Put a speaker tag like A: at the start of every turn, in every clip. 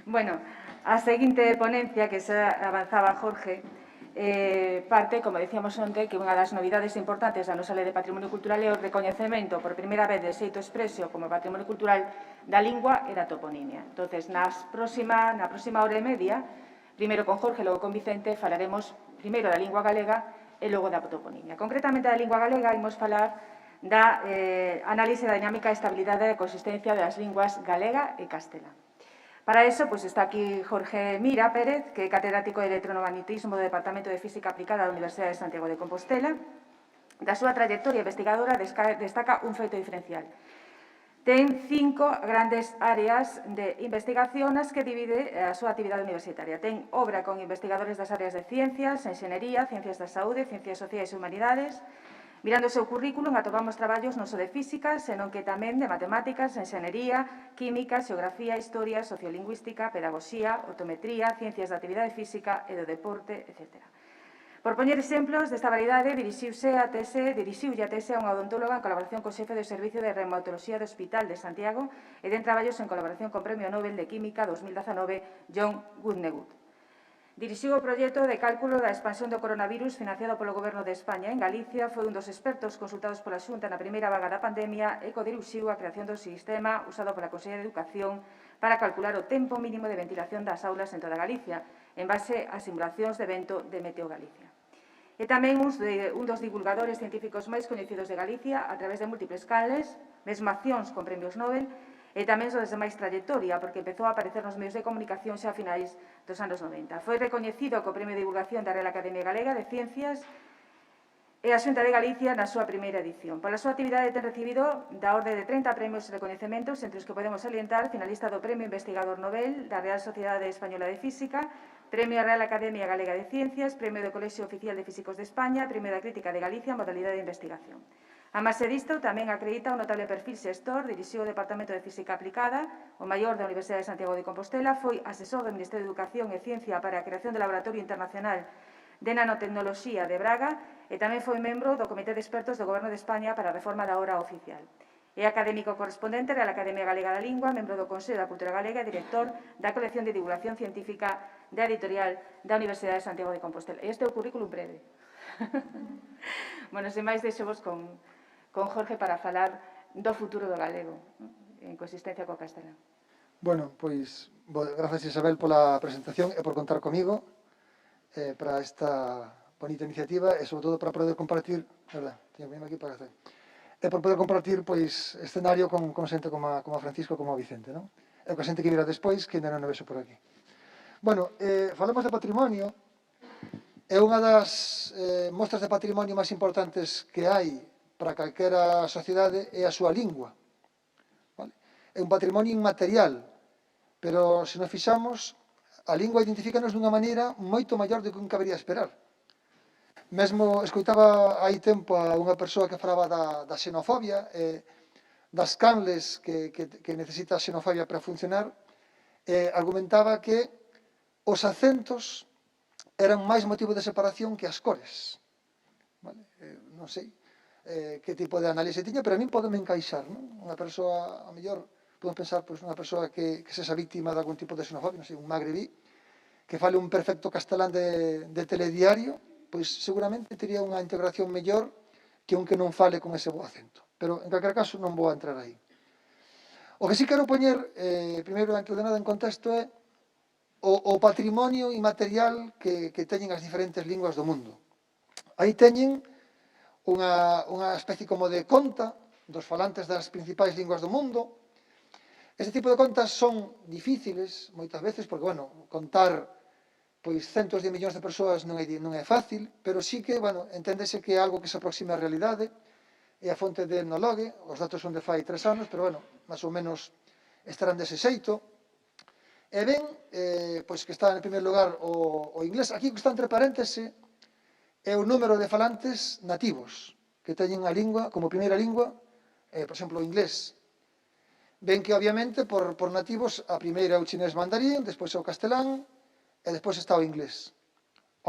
A: Bueno, a seguinte ponencia que xa avanzaba Jorge parte, como decíamos onte, que unha das novidades importantes da nosa Lei de Patrimonio Cultural é o recoñecemento por primeira vez de xeito expreso como patrimonio cultural da lingua e da toponimia. Entonces, na próxima hora e media, primeiro con Jorge, logo con Vicente, falaremos primeiro da lingua galega e logo da toponimia. Concretamente da lingua galega, imos falar da análise da dinámica e estabilidade e consistencia das linguas galega e castelán. Para eso, pues está aquí Jorge Mira Pérez, que é catedrático de Electromagnetismo do Departamento de Física Aplicada da Universidade de Santiago de Compostela. Da súa trayectoria investigadora destaca un feito diferencial. Ten 5 grandes áreas de investigación nas que divide a súa actividade universitaria. Ten obra con investigadores das áreas de ciencias, enxenería, ciencias da saúde, ciencias sociais e humanidades. Mirando o seu currículum, atopamos traballos non só de física, senón que tamén de matemáticas, enxenería, química, xeografía, historia, sociolingüística, pedagogía, optometría, ciencias da actividade física e do deporte, etc. Por poñer exemplos desta variedade, dirixiulle a tese a unha odontóloga en colaboración co xefe do Servicio de Reumatoloxía do Hospital de Santiago e den traballos en colaboración co Premio Nobel de Química 2019 John Goodnegood. Dirixiu o proxecto de cálculo da expansión do coronavirus financiado polo Goberno de España en Galicia, foi un dos expertos consultados pola Xunta na primeira vaga da pandemia e codirixiu a creación do sistema usado pola Consellería de Educación para calcular o tempo mínimo de ventilación das aulas en toda Galicia, en base a simulacións de vento de Meteo Galicia. E tamén un dos divulgadores científicos máis coñecidos de Galicia a través de múltiples canles, mesmo accións con premios Nobel, e tamén sobre de máis trayectoria, porque empezou a aparecer nos medios de comunicación xa a finais dos anos 90. Foi recoñecido co Premio de Divulgación da Real Academia Galega de Ciencias e a Xunta de Galicia na súa primeira edición. Pola súa actividade ten recibido da orde de 30 premios e recoñecementos, entre os que podemos salientar finalista do Premio Investigador Nobel da Real Sociedade Española de Física, Premio Real Academia Galega de Ciencias, Premio do Colexio Oficial de Físicos de España, Premio da Crítica de Galicia, modalidade de investigación. A máis disto, tamén acredita un notable perfil xestor, dirixiu o Departamento de Física Aplicada, o maior da Universidade de Santiago de Compostela, foi asesor do Ministerio de Educación e Ciencia para a creación do Laboratorio Internacional de Nanotecnoloxía de Braga e tamén foi membro do Comité de Expertos do Goberno de España para a reforma da obra oficial. É académico correspondente da Academia Galega da Lingua, membro do Consello da Cultura Galega e director da colección de divulgación científica da editorial da Universidade de Santiago de Compostela. Este é o currículum breve. Bueno, sen máis, deixo-vos con Jorge para falar do futuro do galego en consistencia co castelán.
B: Bueno, pois, grazas Isabel pola presentación e por contar comigo para esta bonita iniciativa e, sobre todo, para poder compartir, verdad, teño aquí para hacer, e por poder compartir, pois, escenario con xente como a Francisco, como a Vicente, non? E con xente que virá despois, que ainda non o vexo por aquí. Bueno, falamos de patrimonio, é unha das mostras de patrimonio máis importantes que hai para calquera sociedade é a súa lingua. Vale? É un patrimonio inmaterial, pero se nos fixamos, a lingua identifícanos dunha maneira moito maior do que un cabería esperar. Mesmo escoitaba hai tempo a unha persoa que falaba da xenofobia, das canles que necesita a xenofobia para funcionar, argumentaba que os acentos eran máis motivo de separación que as cores. Vale? Non sei que tipo de análise tiña, pero a min podeme encaixar, non? Unha persoa, a mellor, podemos pensar, pois, unha persoa que sexa víctima de algún tipo de xenofobia, non sei, un magrebí, que fale un perfecto castelán de telediario, pois seguramente tería unha integración mellor que un que non fale con ese bo acento. Pero, en calquer caso, non vou a entrar aí. O que sí quero poñer, primeiro, antes de nada, en contexto é o patrimonio inmaterial que teñen as diferentes linguas do mundo. Aí teñen unha especie como de conta dos falantes das principais linguas do mundo. Este tipo de contas son difíciles, moitas veces, porque, bueno, contar pois centos de millóns de persoas non é fácil, pero sí que, bueno, enténdese que é algo que se aproxima á realidade, e a fonte de Etnologue, os datos son de fai 3 anos, pero, bueno, máis ou menos estarán dese xeito. E ben, pois que está en primeiro lugar o inglés. Aquí que está entre paréntese é o número de falantes nativos que teñen a lingua como primeira lingua, por exemplo, o inglés. Ben que, obviamente, por nativos, a primeira é o chinés mandarín, despois é o castelán, e despois está o inglés.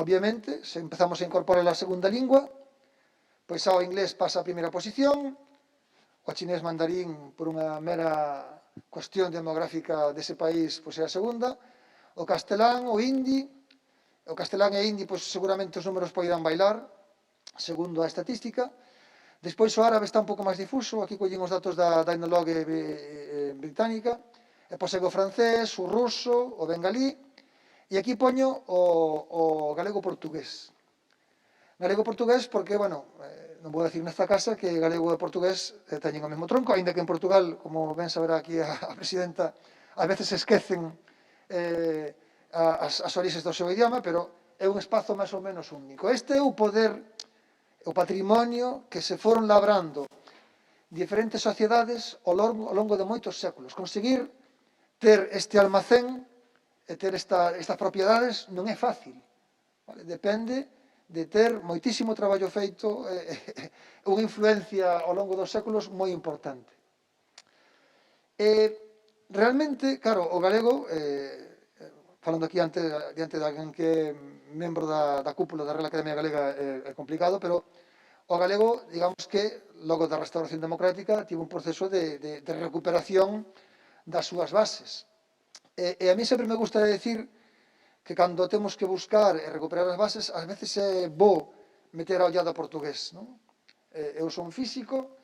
B: Obviamente, se empezamos a incorporar a segunda lingua, pois ao inglés pasa a primeira posición, o chinés mandarín, por unha mera cuestión demográfica dese país pois, é a segunda. O castelán, o hindi, o castelán e hindi, pois, seguramente os números poidan bailar, segundo a estatística. Despois o árabe está un pouco máis difuso, aquí collín os datos da Ethnologue británica, e pois o francés, o ruso, o bengalí, e aquí poño o galego-portugués. Galego-portugués porque, bueno, non vou decir nesta casa que galego e portugués teñen o mesmo tronco, aínda que en Portugal, como ben saberá aquí a presidenta, ás veces se esquecen as orixes do seu idioma, pero é un espazo máis ou menos único. Este é o poder, o patrimonio que se foron labrando diferentes sociedades ao longo de moitos séculos. Conseguir ter este almacén e ter estas propiedades non é fácil. Vale? Depende de ter moitísimo traballo feito unha influencia ao longo dos séculos moi importante. Realmente, claro, o galego, falando aquí diante de alguén que é membro da cúpula da Real Academia Galega é complicado, pero o galego, digamos que, logo da restauración democrática, tivo un proceso de recuperación das súas bases. E a mí sempre me gusta decir que cando temos que buscar e recuperar as bases, ás veces é bo meter a ollada portugués. Non? Eu son físico,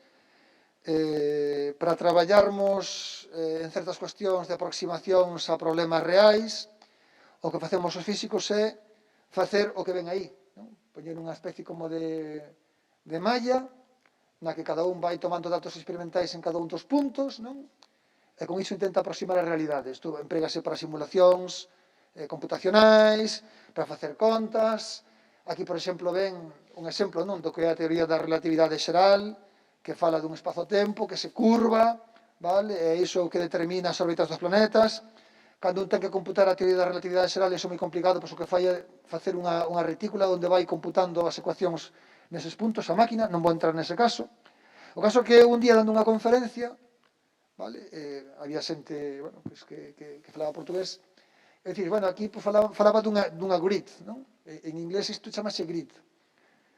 B: para traballarmos en certas cuestións de aproximacións a problemas reais, o que facemos os físicos é facer o que ven aí. Non? Poñer unha especie como de malla, na que cada un vai tomando datos experimentais en cada un dos puntos, non? E con iso intenta aproximar a realidade. Isto emprégase para simulacións computacionais, para facer contas. Aquí, por exemplo, ven un exemplo non do que é a teoría da relatividade xeral, que fala dun espazo-tempo que se curva, vale? E iso é o que determina as órbitas dos planetas. Cando un ten que computar a teoría da relatividade xeral, iso é moi complicado, pois o que fai é facer unha retícula onde vai computando as ecuacións neses puntos a máquina, non vou entrar nese caso. O caso é que un día dando unha conferencia, vale? Había xente, bueno, pois que falaba portugués. É dicir, bueno, aquí pues, falaba dunha grid, non? En inglés isto chamase grid.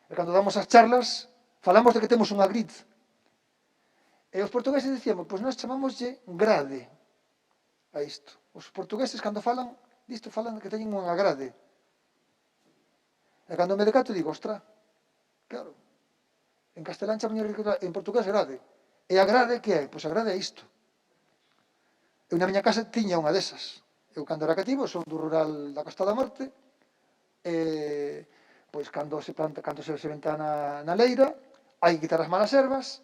B: E cando damos as charlas, falamos de que temos unha grid. E os portugueses dicíamos, pois nós chamámoslle grade a isto. Os portugueses, cando falan disto, falan que teñen unha grade. E cando me decato, digo, ostra, claro, en castelán chaman en portugués grade. E a grade, que é? Pois a grade é isto. Eu na miña casa tiña unha desas. Eu, cando era cativo, son do rural da Costa da Morte, pois cando se venta na leira, hai que quitar as malas ervas,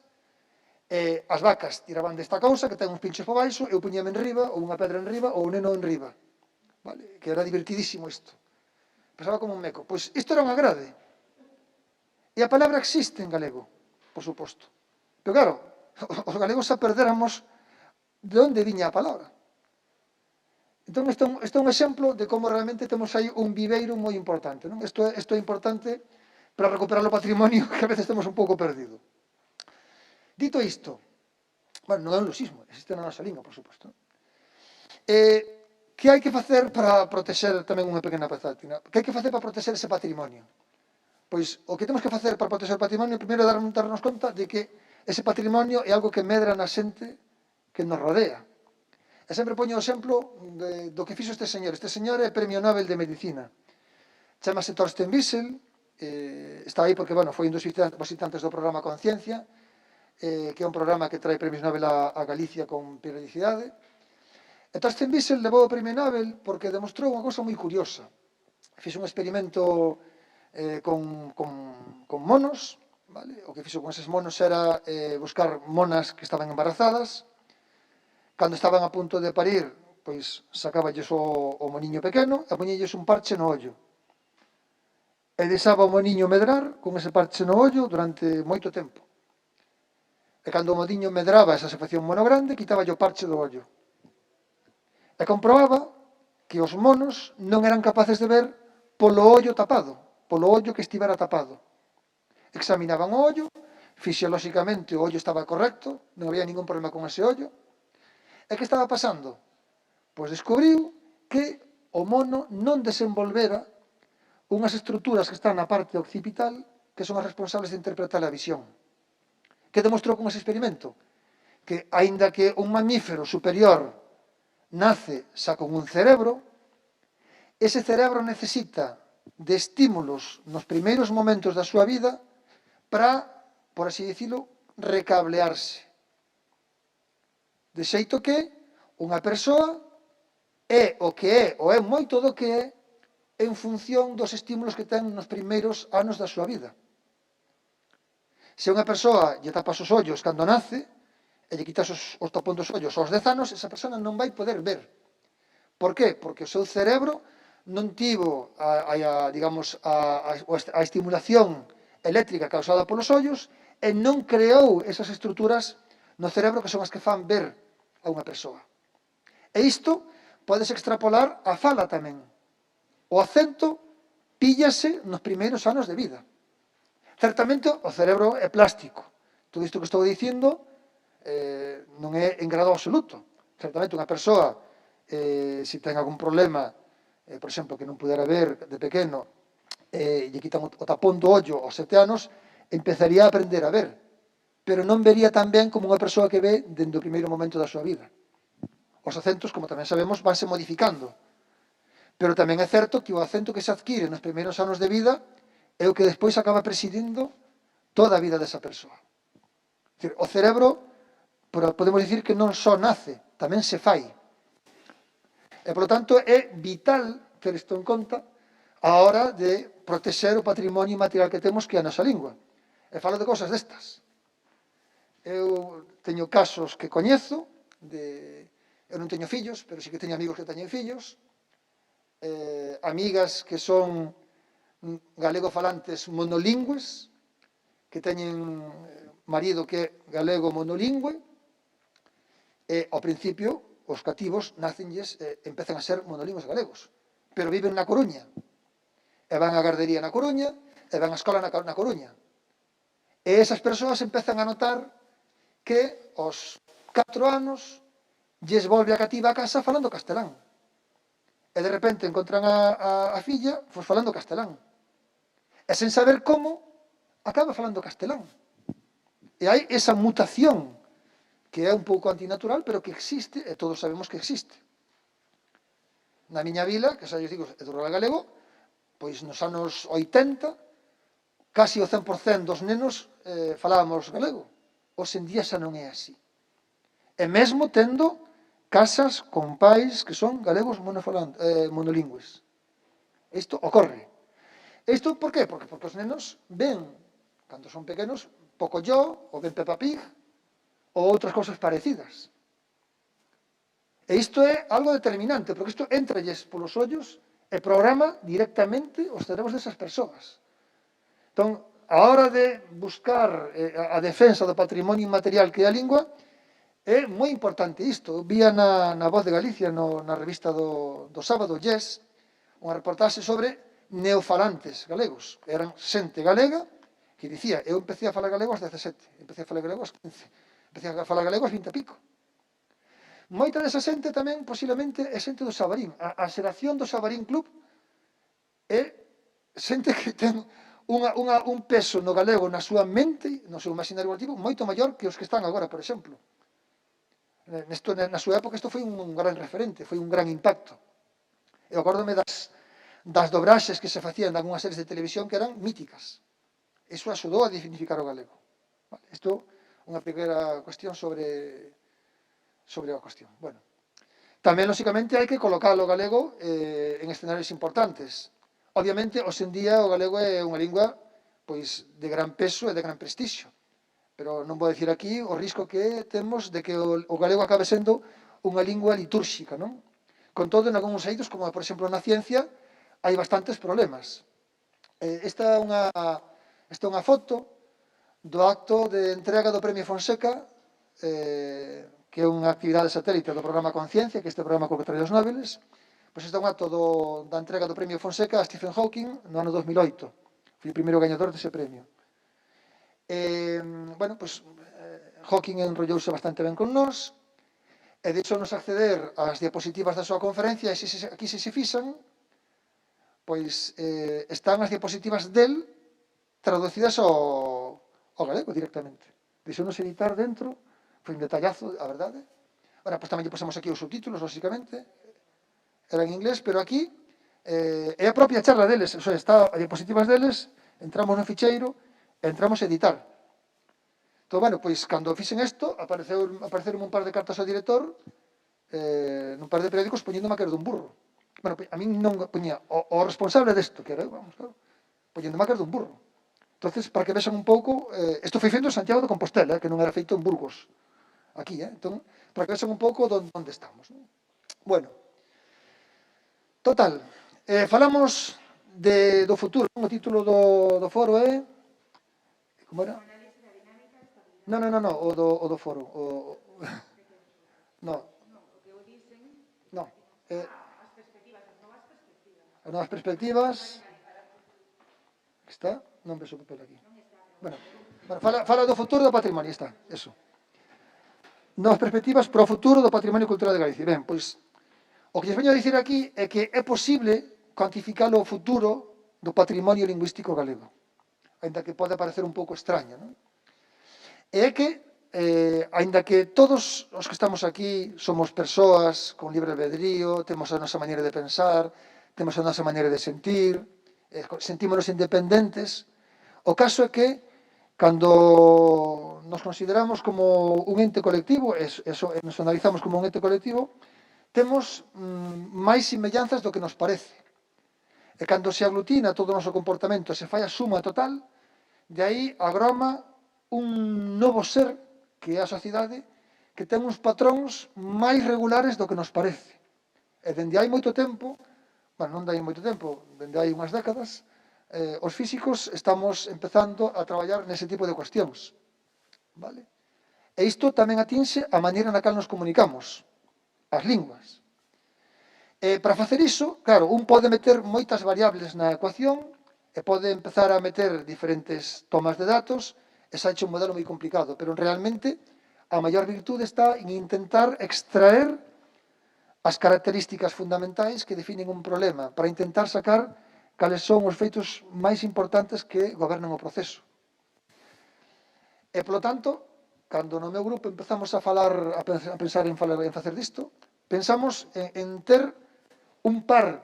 B: as vacas tiraban desta cousa, que ten uns pinchos por baixo, eu puñame en riba, ou unha pedra en riba, ou un neno en riba. Vale? Que era divertidísimo isto. Pensaba como un meco. Pois isto era unha grade. E a palabra existe en galego, por suposto. Pero claro, os galegos xa perdéramos de onde viña a palabra. Entón, isto é un exemplo de como realmente temos aí un viveiro moi importante. Non? Isto é importante para recuperar o patrimonio que a veces temos un pouco perdido. Dito isto, bueno, non é un luxismo, existe na nosa lingua, por suposto. Que hai que facer para protexer tamén unha pequena pasátina? Que hai que facer para protexer ese patrimonio? Pois o que temos que facer para protexer o patrimonio, primeiro é darnos conta de que ese patrimonio é algo que medra na xente que nos rodea. E sempre poño o exemplo do que fixo este señor. Este señor é Premio Nobel de Medicina. Chámase Thorsten Wiesel, está aí porque, bueno, foi un dos visitantes do programa Conciencia, que é un programa que trae premios Nobel a Galicia con periodicidade. E Thorsten Wiesel levou o Premio Nobel porque demostrou unha cousa moi curiosa. Fixo un experimento con monos, vale? O que fixo con eses monos era buscar monas que estaban embarazadas. Cando estaban a punto de parir, pois sacáballes o moniño pequeno e poñílles un parche no ollo. E deixaba o moniño medrar con ese parche no ollo durante moito tempo. E cando o moniño medraba esa secreción monogrande, quitaballe o parche do ollo. E comprobaba que os monos non eran capaces de ver polo ollo tapado, polo ollo que estivera tapado. Examinaban o ollo, fisiolóxicamente o ollo estaba correcto, non había ningún problema con ese ollo. E que estaba pasando? Pois descubriu que o mono non desenvolvera unhas estruturas que están na parte occipital que son as responsables de interpretar a visión. Que demostrou con ese experimento? que, aínda que un mamífero superior nace xa con un cerebro, ese cerebro necesita de estímulos nos primeiros momentos da súa vida para, por así dicilo, recablearse. De xeito que unha persoa é o que é, ou é moito do que é, en función dos estímulos que ten nos primeiros anos da súa vida. Se unha persoa lle tapas os ollos cando nace, e lle quitas os tapón dos ollos aos 10 anos, esa persona non vai poder ver. Por qué? Porque o seu cerebro non tivo a estimulación eléctrica causada polos ollos e non creou esas estruturas no cerebro que son as que fan ver a unha persoa. E isto podes extrapolar a fala tamén. O acento píllase nos primeiros anos de vida. Certamente o cerebro é plástico. Todo isto que estou dicindo non é en grado absoluto. Certamente unha persoa, se ten algún problema, por exemplo, que non pudera ver de pequeno, lle quitan o tapón do ollo aos 7 anos, empezaría a aprender a ver, pero non vería tan ben como unha persoa que ve dende o primeiro momento da súa vida. Os acentos, como tamén sabemos, vanse modificando. Pero tamén é certo que o acento que se adquire nos primeiros anos de vida é o que despois acaba presidindo toda a vida desa persoa. É dicir, o cerebro, podemos dicir que non só nace, tamén se fai. E, polo tanto, é vital ter isto en conta a hora de protexer o patrimonio material que temos, que é a nosa lingua. E falo de cosas destas. Eu teño casos que coñezo, eu non teño fillos, pero sí que teño amigos que teñen fillos, amigas que son galego-falantes monolingües, que teñen marido que é galego monolingüe, e ao principio os cativos nacenlles e empezan a ser monolingües galegos, pero viven na Coruña, e van á gardería na Coruña, e van á escola na Coruña. E esas persoas empezan a notar que aos 4 anos lles volve a cativa a casa falando castelán. E de repente encontran a filla falando castelán. E sen saber como, acaba falando castelán. E hai esa mutación que é un pouco antinatural, pero que existe, e todos sabemos que existe. Na miña vila, que xa eu digo, é do rural galego, pois nos anos 80, casi o 100% dos nenos falábamos galego. Hoxe en día xa non é así. E mesmo tendo casas con pais que son galegos monolingües. Isto ocorre. Isto por qué? Porque os nenos ven, cando son pequenos, Pocoyo, ou ven Peppa Pig, ou outras cousas parecidas. E isto é algo determinante, porque isto entralles polos ollos e programa directamente os cerebros desas persoas. Entón, a hora de buscar a defensa do patrimonio inmaterial que é a lingua, é moi importante isto. Eu vía na Voz de Galicia, na revista do sábado, Yes, unha reportaxe sobre neofalantes galegos. Eran xente galega que dicía, eu empecé a falar galego aos 17, empecé a falar galego aos 15, empecé a falar galego aos 20 e pico. Moita desa xente tamén, posiblemente, é xente do Xabarín. A xeración do Xabarín Club é xente que ten un peso no galego na súa mente, no seu imaginario colectivo, moito maior que os que están agora, por exemplo. Na súa época isto foi un gran referente, foi un gran impacto. Eu acórdome das dobraxes que se facían de algunhas series de televisión que eran míticas. Iso axudou a dignificar o galego. Isto unha primeira cuestión sobre a cuestión. Bueno, tamén, lóxicamente, hai que colocar o galego en escenarios importantes. Obviamente, hoxe en día o galego é unha lingua pois de gran peso e de gran prestixio. Pero non vou dicir aquí o risco que temos de que o galego acabe sendo unha lingua litúrxica, non? Con todo, en algúns eidos, como por exemplo na ciencia, hai bastantes problemas. Esta é unha foto do acto de entrega do Premio Fonseca, que é unha actividade satélite do programa Conciencia, que é este programa co que trae os Nobeles. Pois este é un acto da entrega do Premio Fonseca a Stephen Hawking no ano 2008. Foi o primeiro gañador dese premio. Bueno, pois Hawking enrollouse bastante ben con nós, e deixounos acceder ás diapositivas da súa conferencia, e aquí se fixan, pois están as diapositivas del traducidas ao galego directamente. Deixounos editar dentro foi un detallazo, a verdade. Ahora, pois tamén lle pasamos aquí os subtítulos, lógicamente, era en inglés, pero aquí é a propia charla deles, o sea, está a diapositivas deles, entramos no ficheiro e entramos a editar. Entón, bueno, pois, cando fixen isto, apareceron un par de cartas ao director, nun par de periódicos, poñéndome a querer dun burro. Bueno, a min non poñía o responsable desto, que era eu, vamos, claro, poñéndome a querer dun burro. Entonces, para que vexan un pouco, isto foi feito en Santiago de Compostela, que non era feito en Burgos, aquí, entón, para que vexan un pouco onde estamos. Non? Bueno, total, falamos do futuro, o título do foro é... Como era? Non, o do foro. Non. Non. As novas perspectivas... Aquí está, non vexo o papel aquí. Bueno, fala do futuro do patrimonio, está, eso. Novas perspectivas para o futuro do patrimonio cultural de Galicia. Ben, pois, o que lles veño a dicir aquí é que é posible cuantificar o futuro do patrimonio lingüístico galego, ainda que pode parecer un pouco extraño, non? E é que, ainda que todos os que estamos aquí somos persoas con libre albedrío, temos a nosa maneira de pensar, temos a nosa maneira de sentir, sentímonos independentes, o caso é que, cando nos consideramos como un ente colectivo, nos analizamos como un ente colectivo, temos máis semellanzas do que nos parece. E cando se aglutina todo o noso comportamento, se fai a suma total, de aí agroma un novo ser, que é a sociedade, que ten uns patróns máis regulares do que nos parece. E dende hai moito tempo, bueno, non hai moito tempo, dende hai unhas décadas, os físicos estamos empezando a traballar nese tipo de cuestións. Vale? E isto tamén atinxe a maneira na cal nos comunicamos, as linguas. Para facer iso, claro, un pode meter moitas variables na ecuación e pode empezar a meter diferentes tomas de datos e saiche un modelo moi complicado, pero realmente a maior virtude está en intentar extraer as características fundamentais que definen un problema para intentar sacar cales son os feitos máis importantes que gobernan o proceso. E, polo tanto, cando no meu grupo empezamos a pensar en facer disto, pensamos en ter un par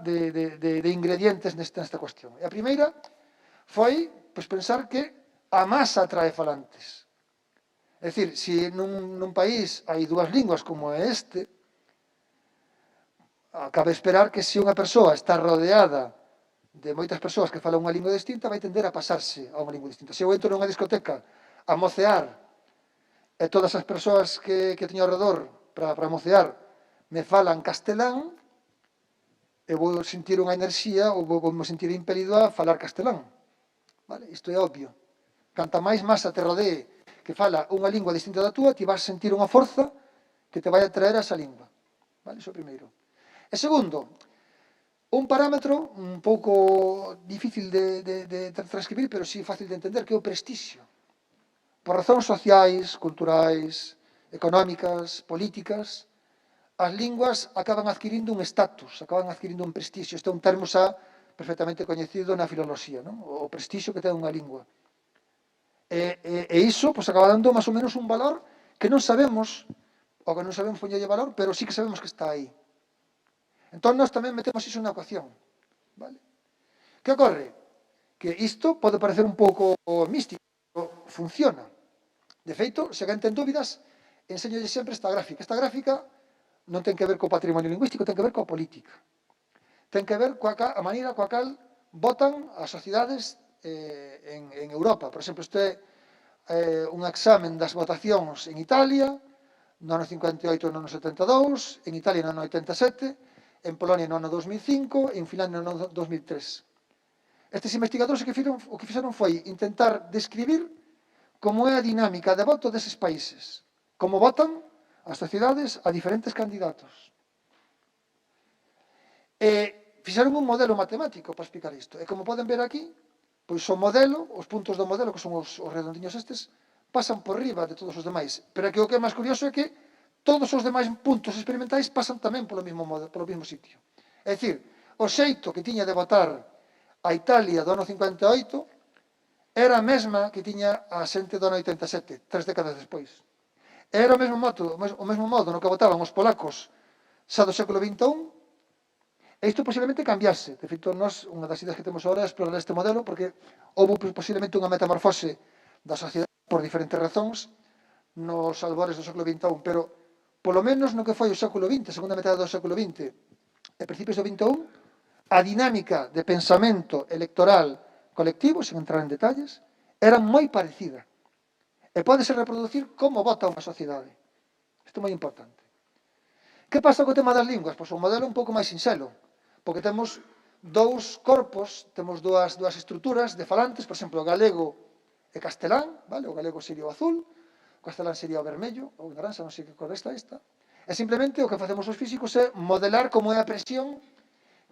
B: de ingredientes nesta cuestión. E a primeira foi pensar que a masa atrae falantes. É dicir, se nun país hai dúas linguas como é este, cabe esperar que se unha persoa está rodeada de moitas persoas que falan unha lingua distinta, vai tender a pasarse a unha lingua distinta. Se eu entro nunha discoteca a mocear e todas as persoas que teño ao redor para mocear me falan castelán, eu vou sentir unha enerxía ou vou me sentir impelido a falar castelán. Vale? Isto é obvio. Canta máis masa te rodee que fala unha lingua distinta da túa, ti vas sentir unha forza que te vai atraer a esa lingua. Vale? Iso é o primeiro. E segundo, un parámetro un pouco difícil de transcribir, pero sí fácil de entender, que é o prestixio. Por razóns sociais, culturais, económicas, políticas, as linguas acaban adquirindo un estatus, acaban adquirindo un prestixio. Este é un termo xa perfectamente coñecido na filoloxía, non? O prestixio que ten unha lingua. E iso acaba dando máis ou menos un valor que non sabemos, ou que non sabemos poñerlle valor, pero sí que sabemos que está aí. Entón, nós tamén metemos iso na ecuación. Vale? Que ocorre? Que isto pode parecer un pouco místico, pero funciona. De feito, se alguén ten dúbidas, enseñolle sempre esta gráfica. Esta gráfica non ten que ver co patrimonio lingüístico, ten que ver coa política. Ten que ver coa maneira coa cal votan as sociedades en Europa. Por exemplo, isto é un examen das votacións en Italia, no ano 58 e no ano 72, en Italia no ano 87, en Polonia no ano 2005 e en Finlandia no ano 2003. Estes investigadores o que fixeron foi intentar describir como é a dinámica de voto deses países, como votan as sociedades a diferentes candidatos. E fixeron un modelo matemático para explicar isto. E como poden ver aquí, pois o modelo, os puntos do modelo, que son os redondiños estes, pasan por riba de todos os demais. Pero que o que é máis curioso é que todos os demais puntos experimentais pasan tamén polo mesmo sitio. É dicir, o xeito que tiña de votar a Italia do ano 58 era a mesma que tiña a xente do ano 87, 3 décadas despois. Era o mesmo modo no que votaban os polacos xa do século XXI, e isto posiblemente cambiase. De feito, unha das ideas que temos agora é explorar este modelo, porque houve posiblemente unha metamorfose da sociedade por diferentes razóns nos albores do século XXI, pero polo menos no que foi o século XX, a segunda metade do século XX e principios do XXI, a dinámica de pensamento electoral colectivo, sen entrar en detalles, era moi parecida. E pódese reproducir como vota unha sociedade. Isto é moi importante. Que pasa co tema das linguas? Pois o modelo é un pouco máis sinxelo, porque temos dous corpos, temos dúas estruturas de falantes, por exemplo, galego e castelán, vale? O galego sería o azul, o castelán sería o vermello, ou naranxa, non sei que cor esta. E simplemente o que facemos os físicos é modelar como é a presión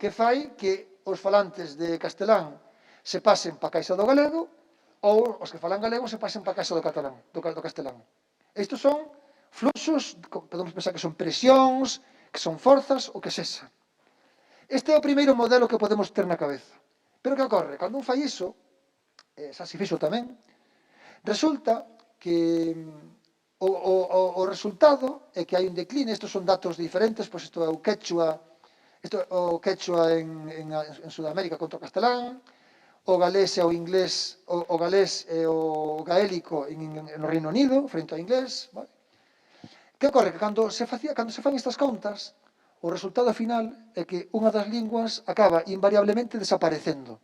B: que fai que os falantes de castelán se pasen para a caixa do galego ou os que falan galego se pasen para a caixa do catalán, do castelán. Estos son fluxos, podemos pensar que son presións, que son forzas, o que sexa. Este é o primeiro modelo que podemos ter na cabeza. Pero que ocorre? Cando un fai iso, xa se fixo tamén, resulta que o resultado é que hai un decline. Estes son datos diferentes, pois isto é o quechua, o quechua en Sudamérica contra o castelán, o galés e o inglés, o galés e o gaélico no Reino Unido frente ao inglés, vale? Que ocorre? Que cando se fan estas contas, o resultado final é que unha das linguas acaba invariablemente desaparecendo.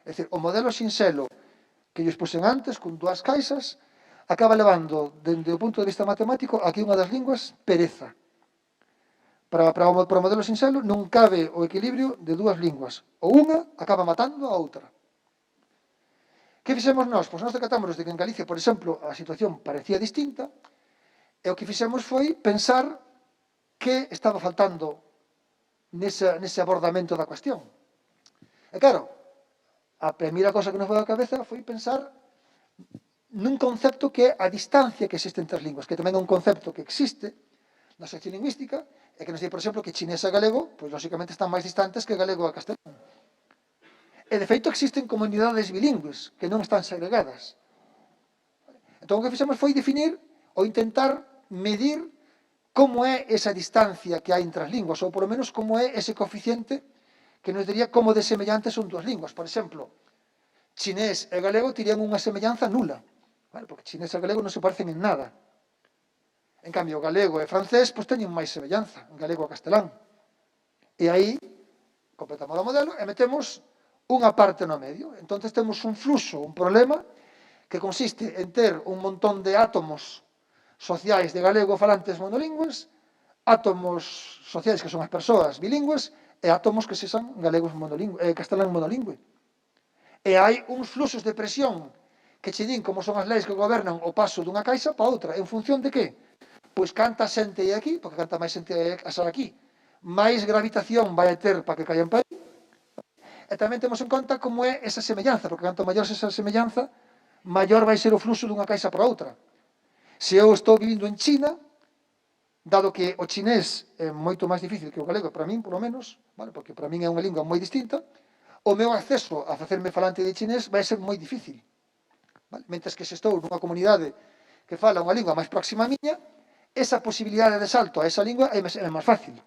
B: É dicir, o modelo sinxelo que lles puxen antes, con dúas caixas, acaba levando, dende o punto de vista matemático, a que unha das linguas pereza. Para o modelo sinxelo non cabe o equilibrio de dúas linguas. Ou unha acaba matando a outra. Que fixemos nós? Pois nós decatámonos de que en Galicia, por exemplo, a situación parecía distinta, e o que fixemos foi pensar que estaba faltando nese abordamento da cuestión. E claro, a primeira cosa que nos foi á cabeza foi pensar nun concepto que é a distancia que existe entre as linguas, que tamén é un concepto que existe na sociolingüística, e que nos di, por exemplo, que chinés e galego, pois lógicamente están máis distantes que galego e castelán. E de feito existen comunidades bilingües que non están segregadas. Entón o que fixemos foi definir ou intentar medir como é esa distancia que hai entre as linguas, ou polo menos como é ese coeficiente que nos diría como de semellantes son dúas linguas. Por exemplo, chinés e galego tirían unha semellanza nula, vale? Porque chinés e galego non se parecen en nada. En cambio, galego e francés pois teñen máis semellanza, galego e castelán. E aí completamos o modelo e metemos unha parte no medio. Entón temos un fluxo, un problema que consiste en ter un montón de átomos sociais de galego falantes monolingües, átomos sociais que son as persoas bilingües e átomos que sexan galegos castelán monolingüe. E hai uns fluxos de presión que che din como son as leis que gobernan o paso dunha caixa para outra. En función de que? Pois canta xente hai aquí, porque canta máis xente hai aquí, máis gravitación vai ter para que caian para aí. E tamén temos en conta como é esa semellanza, porque canto maior esa semellanza, maior vai ser o fluxo dunha caixa para outra. Se eu estou vivindo en China, dado que o chinés é moito máis difícil que o galego, para min, polo menos, vale? Porque para min é unha lingua moi distinta, o meu acceso a facerme falante de chinés vai ser moi difícil. Vale? Mentres que se estou nunha comunidade que fala unha lingua máis próxima a miña, esa posibilidade de salto a esa lingua é máis fácil.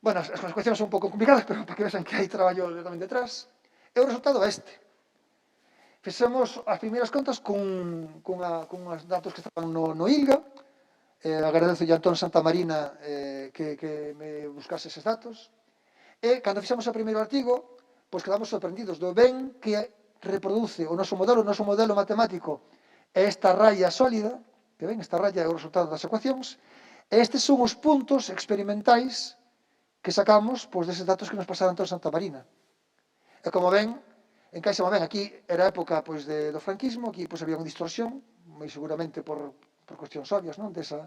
B: Bueno, as consecuencias son un pouco complicadas, pero para que vexan que hai traballo tamén detrás. E o resultado é este. Fixemos as primeiras contas con os datos que estaban no ILGA. Agradezo a Antón Santamarina que me buscase eses datos. E cando fixemos o primeiro artigo, pois quedamos sorprendidos do ben que reproduce o noso modelo matemático é esta raya sólida, que ven, esta raya é o resultado das ecuacións, e estes son os puntos experimentais que sacamos pois deses datos que nos pasaron Antón Santamarina. E como ven, encaixa moi ben, aquí era a época pois do franquismo, aquí pois había unha distorsión, moi seguramente por cuestións obvias, non? Desa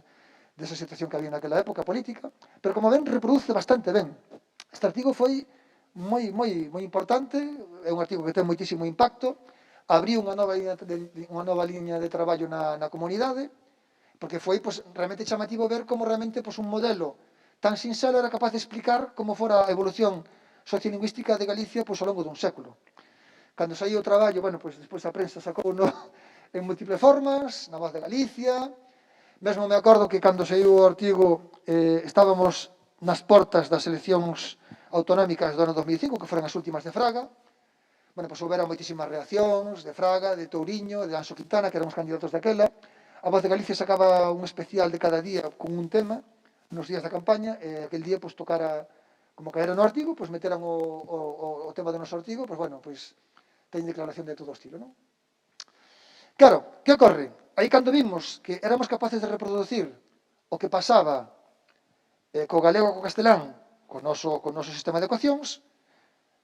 B: situación que había naquela época política, pero como ven, reproduce bastante ben. Este artigo foi moi importante, é un artigo que ten moitísimo impacto, abriu unha nova liña de traballo na comunidade, porque foi pois, realmente chamativo ver como realmente pois, un modelo tan sinxelo era capaz de explicar como fora a evolución sociolingüística de Galicia pois, ao longo dun século. Cando saiu o traballo, bueno, pois despois a prensa sacou no, en múltiples formas, na Voz de Galicia, mesmo me acordo que cando saiu o artigo estábamos nas portas das eleccións autonómicas do ano 2005, que foron as últimas de Fraga. Bueno, pois houbera moitísimas reaccións de Fraga, de Touriño, de Anxo Quintana, que eran os candidatos daquela. A Voz de Galicia sacaba un especial de cada día con un tema nos días da campaña, e aquel día pois tocara, como que era no artigo, pois meteran o tema do noso artigo, pois bueno, pois ten declaración de todo estilo, non? Claro, que ocorre? Aí cando vimos que éramos capaces de reproducir o que pasaba co galego e co castelán co noso sistema de ecuacións,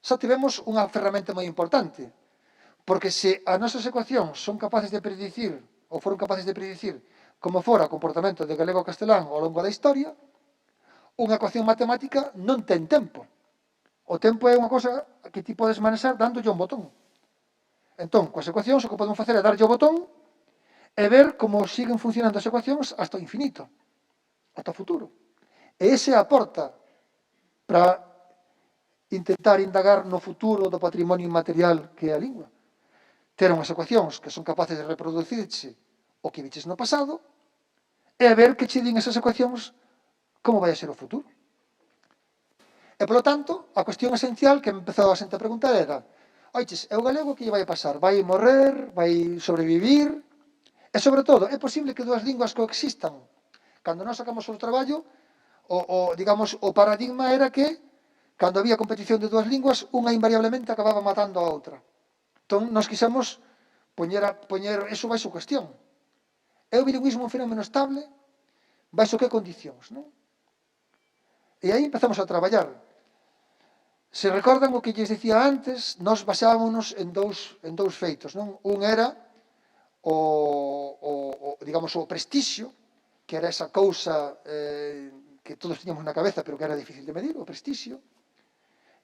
B: xa tivemos unha ferramenta moi importante, porque se as nosas ecuacións son capaces de predicir, ou foron capaces de predicir como fora o comportamento de galego e castelán ao longo da historia, unha ecuación matemática non ten tempo. O tempo é unha cosa que ti podes manexar dándolle un botón. Entón, coas ecuacións o que podemos facer é darlle o botón e ver como siguen funcionando as ecuacións hasta o infinito, hasta o futuro. E ese aporta para intentar indagar no futuro do patrimonio inmaterial que é a lingua. Ter unhas ecuacións que son capaces de reproducirse o que viches no pasado e ver que che din esas ecuacións como vai a ser o futuro. E, polo tanto, a cuestión esencial que me empezou a xente a preguntar era: oiches, é o galego que lle vai a pasar? Vai morrer? Vai sobrevivir? E, sobre todo, é posible que dúas linguas coexistan? Cando nós sacamos o traballo, digamos, o paradigma era que, cando había competición de dúas linguas, unha invariablemente acababa matando a outra. Entón, nós quixemos poñer eso baixo cuestión. É o bilingüismo un fenómeno estable? Baixo que condicións, non? E aí empezamos a traballar. Se recordan o que lles dicía antes, nós basámonos en dous feitos, non? Un era digamos, o prestixio, que era esa cousa que todos tiñamos na cabeza, pero que era difícil de medir, o prestixio.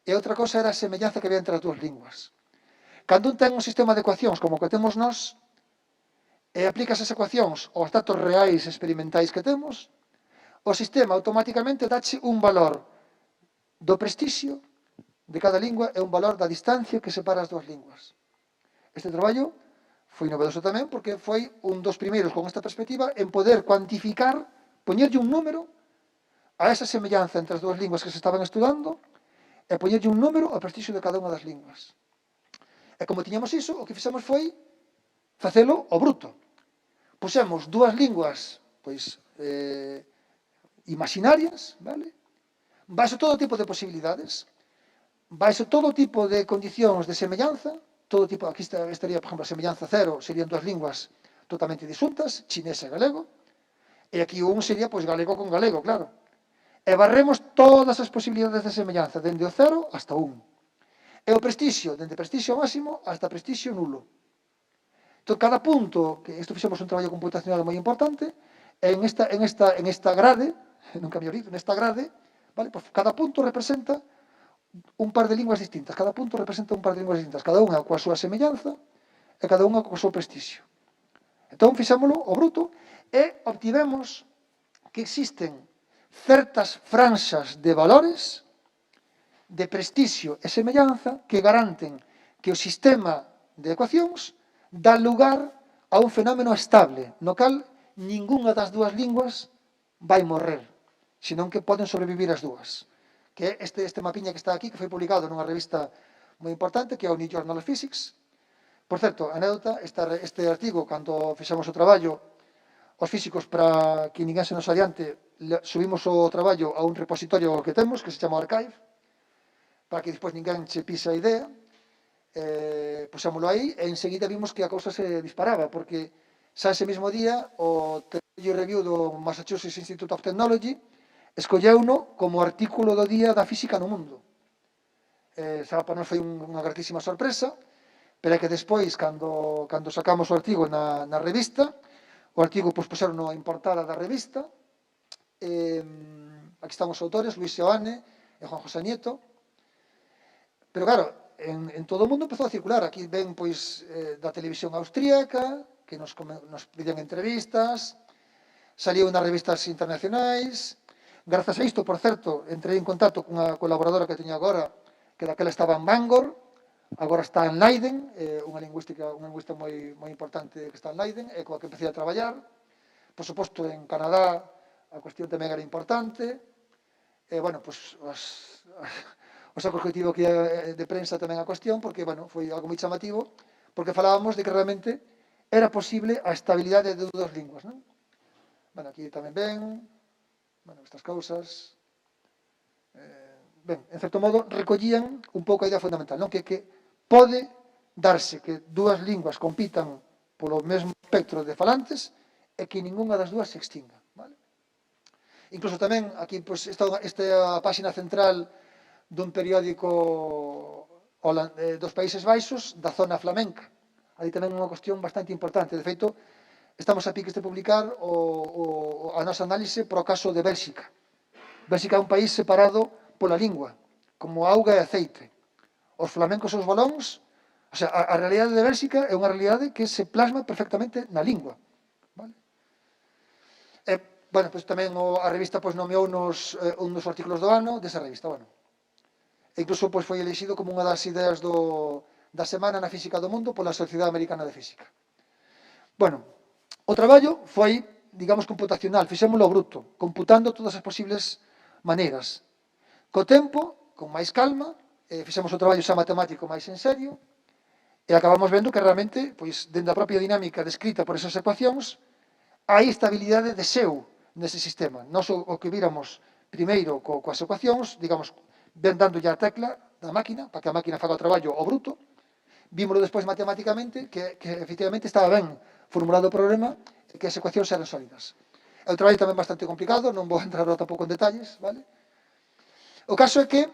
B: E outra cousa era a semellanza que había entre as dúas linguas. Cando un ten un sistema de ecuacións como o que temos nós, e aplica esas ecuacións aos datos reais experimentais que temos, o sistema automáticamente dache un valor do prestixio de cada lingua e un valor da distancia que separa as dúas linguas. Este traballo foi novedoso tamén porque foi un dos primeiros con esta perspectiva en poder cuantificar, poñerlle un número a esa semellanza entre as dúas linguas que se estaban estudando e poñerlle un número ao prestixio de cada unha das linguas. E como tiñamos iso, o que fixemos foi facelo ao bruto. Pusemos dúas linguas pois imaginarias, vale? Baixo todo tipo de posibilidades, baixo todo tipo de condicións de semellanza, todo tipo, aquí estaría, por exemplo, a semellanza cero, serían dúas linguas totalmente disuntas, chinés e galego, e aquí un sería, pois, galego con galego, claro. E barremos todas as posibilidades de semellanza, dende o cero hasta o 1. E o prestixio, dende prestixio máximo hasta prestixio nulo. Entón, cada punto, que isto fixemos un traballo computacional moi importante, en esta grade, nunca me olvido, nesta grade, vale, pues cada punto representa un par de linguas distintas, cada punto representa un par de linguas distintas, cada unha coa súa semellanza e cada unha co seu prestixio. Entón, fixámolo ao bruto e obtivemos que existen certas franxas de valores de prestixio e semellanza que garanten que o sistema de ecuacións dá lugar a un fenómeno estable, no cal ningunha das dúas linguas vai morrer, senón que poden sobrevivir as dúas. Que é este mapiña que está aquí, que foi publicado nunha revista moi importante, que é o New Journal of Physics. Por certo, anécdota, este artigo, cando fixamos o traballo, os físicos, para que ninguén se nos adiante, subimos o traballo a un repositorio que temos, que se chama Archive, para que despois ninguén se pisa a idea, puxámoslo aí, e enseguida vimos que a cousa se disparaba, porque xa ese mesmo día, o Technology Review do Massachusetts Institute of Technology escolleuno como artículo do día da física no mundo. Xa para nós foi unha gratísima sorpresa, pero é que despois, cando sacamos o artigo na revista, o artigo puxeron en portada da revista, aquí están os autores, Luis Seoane e Juan José Nieto, pero claro, en todo o mundo empezou a circular, aquí ven pois da televisión austríaca, que nos piden entrevistas, saliu nas revistas internacionais. Grazas a isto, por certo, entrei en contacto cunha colaboradora que teño agora, que daquela estaba en Bangor, agora está en Leiden, unha lingüista moi importante que está en Leiden, e coa que empecé a traballar. Por suposto, en Canadá a cuestión tamén era importante, bueno, pues, os sacos que tivo que de prensa tamén a cuestión, porque, bueno, foi algo moi chamativo, porque falábamos de que realmente era posible a estabilidade de dúas linguas, non? Bueno, aquí tamén ven, bueno, estas cousas, ben, en certo modo, recollían un pouco a idea fundamental, non? Que pode darse que dúas linguas compitan polo mesmo espectro de falantes e que ningunha das dúas se extinga, vale? Incluso tamén, aquí, pues, esta páxina central dun periódico dos Países Baixos, da zona flamenca. Ali tamén unha cuestión bastante importante. De feito, estamos a piques de publicar a nosa análise pro caso de Bélxica. Bélxica é un país separado pola lingua, como auga e aceite. Os flamencos e os valóns, o sea, a realidade de Bélxica é unha realidade que se plasma perfectamente na lingua. Vale? Bueno, pues tamén a revista pues, nomeou un dos artículos do ano desa revista, bueno. E incluso pues, foi elixido como unha das ideas da semana na física do mundo pola Sociedade Americana de Física. Bueno, o traballo foi, digamos, computacional, fixémolo bruto, computando todas as posibles maneiras. Co tempo, con máis calma, fixemos o traballo xa matemático máis en serio, e acabamos vendo que realmente, pois, dentro da propia dinámica descrita por esas ecuacións, hai estabilidade de seu nese sistema. Nós o que víramos primeiro coas ecuacións, digamos, ven dando ya a tecla da máquina, para que a máquina faga o traballo ao bruto, vímoslo despois matemáticamente que efectivamente estaba ben formulado o problema e que as ecuacións eran sólidas. É un traballo tamén bastante complicado, non vou entrar tampouco en detalles, vale? O caso é que